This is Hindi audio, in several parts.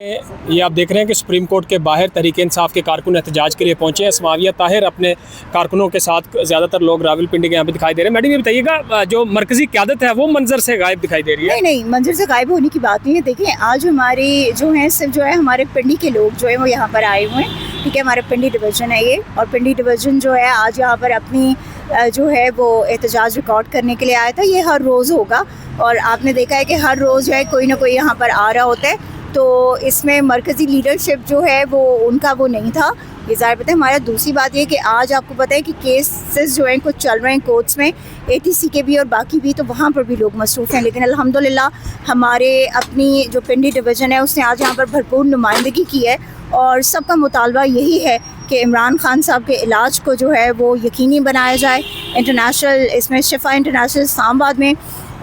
ये आप देख रहे हैं कि सुप्रीम कोर्ट के बाहर तहरीक इंसाफ के कारकुन एहतजाज के लिए पहुंचे हैं। समाविया ताहिर अपने कारकुनों के साथ, ज़्यादातर लोग रावलपिंडी के यहाँ पे दिखाई दे रहे हैं। मैडम ये बताइएगा, जो मरकजी क़यादत है वो मंजर से गायब दिखाई दे रही है? नहीं, मंजर से गायब होने की बात नहीं है। देखिए, आज हमारे जो है सिर्फ जो है हमारे पिंडी के लोग जो है वो यहाँ पर आए हुए हैं। ठीक है, हमारे पिंडी डिवीज़न है ये, और पिंडी डिवीज़न जो है आज यहाँ पर अपनी जो है वो एहतजाज रिकॉर्ड करने के लिए आया था। ये हर रोज़ होगा, और आपने देखा है कि हर रोज़ जो है कोई ना कोई यहाँ पर आ रहा होता है। तो इसमें मरकज़ी लीडरशिप जो है वो उनका वो नहीं था, ये ज़ाहिर पता है। हमारा दूसरी बात ये कि आज आपको पता है कि केसेस जो हैं कुछ चल रहे हैं कोर्ट्स में, ATC के भी और बाकी भी, तो वहाँ पर भी लोग मसरूफ़ हैं। लेकिन अल्हम्दुलिल्लाह हमारे अपनी जो पिंडी डिवीज़न है उसने आज यहाँ पर भरपूर नुमाइंदगी की है, और सबका मुतालबा यही है कि इमरान खान साहब के इलाज को जो है वो यकीनी बनाया जाए। इंटरनेशनल, इसमें शिफा इंटरनेशनल इस्लामाबाद में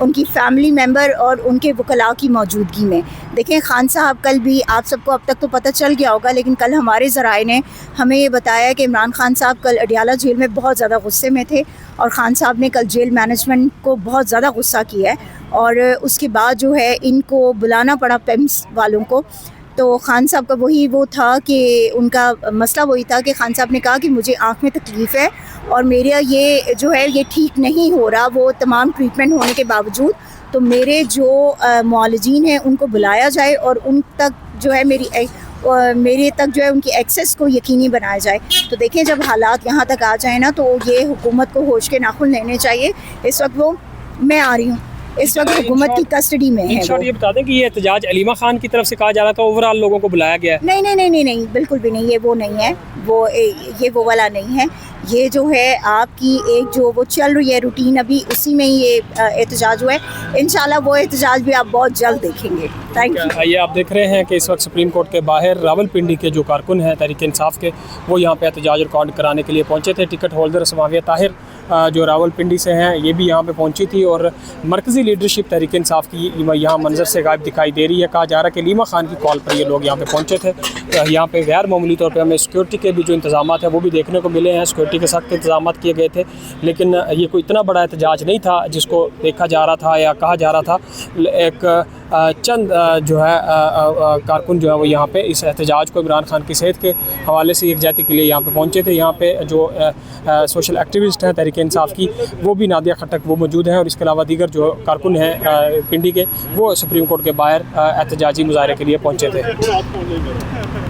उनकी फैमिली मेंबर और उनके वकला की मौजूदगी में। देखें, खान साहब कल भी, आप सबको अब तक तो पता चल गया होगा, लेकिन कल हमारे ज़राए ने हमें ये बताया कि इमरान खान साहब कल अडियाला जेल में बहुत ज़्यादा गुस्से में थे, और खान साहब ने कल जेल मैनेजमेंट को बहुत ज़्यादा गुस्सा किया है, और उसके बाद जो है इनको बुलाना पड़ा पेम्स वालों को। तो खान साहब का वो था कि उनका मसला वही था कि खान साहब ने कहा कि मुझे आँख में तकलीफ़ है और मेरा ये जो है ये ठीक नहीं हो रहा, वो तमाम ट्रीटमेंट होने के बावजूद, तो मेरे जो मुआलजीन हैं उनको बुलाया जाए और उन तक जो है मेरे तक जो है उनकी एक्सेस को यकीनी बनाया जाए। तो देखें, जब हालात यहाँ तक आ जाए ना, तो ये हुकूमत को होश के नाखुन लेने चाहिए। इस वक्त वो, मैं आ रही हूँ, इस वक्त हुकूमत की कस्टडी में है। ये बता दें कि ये एहतजाज अलीमा खान की तरफ से कहा जा रहा था, ओवरऑल लोगों को बुलाया गया है? नहीं, बिल्कुल भी नहीं, ये वो नहीं है, ये वो वाला नहीं है। ये जो है आपकी एक जो वो चल रही है रूटीन, अभी उसी में ही ये एहतजाज हुआ है। इंशाल्लाह वो एहतजाज भी आप बहुत जल्द देखेंगे। Thank you. ये आप देख रहे हैं कि इस वक्त सुप्रीम कोर्ट के बाहर रावलपिंडी के जो कारकुन हैं तहरीक इंसाफ के, वो यहाँ पे एहतजाज रिकॉर्ड कराने के लिए पहुँचे थे। टिकट होल्डर समाविया ताहिर जो रावलपिंडी से हैं, ये भी यहाँ पे पहुँची थी, और मरकज़ी लीडरशिप तहरीक इंसाफ की यहाँ मंजर से गायब दिखाई दे रही है। कहा जा रहा है कि लीमा खान की कॉल पर ये लोग यहाँ पे पहुँचे थे। यहाँ पे गैर मामूली तौर पर हमें सिक्योरिटी के भी जो इंतजाम हैं वो भी देखने को मिले हैं। सिक्योरिटी के सख्त इंतजाम किए गए थे, लेकिन ये कोई इतना बड़ा एहतजाज नहीं था जिसको देखा जा रहा था या कहा जा रहा था। एक चंद जो है कारकुन जो है वो यहाँ पे इस एहतजाज को इमरान खान की सेहत के हवाले से यकजहती के लिए यहाँ पे पहुँचे थे। यहाँ पे जो सोशल एक्टिविस्ट हैं तहरीक इंसाफ की, वो भी नादिया खट्टक वो मौजूद हैं, और इसके अलावा दीगर जो कारकुन हैं पिंडी के, वो सुप्रीम कोर्ट के बाहर एहतजाजी मुजाहरे के लिए पहुँचे थे।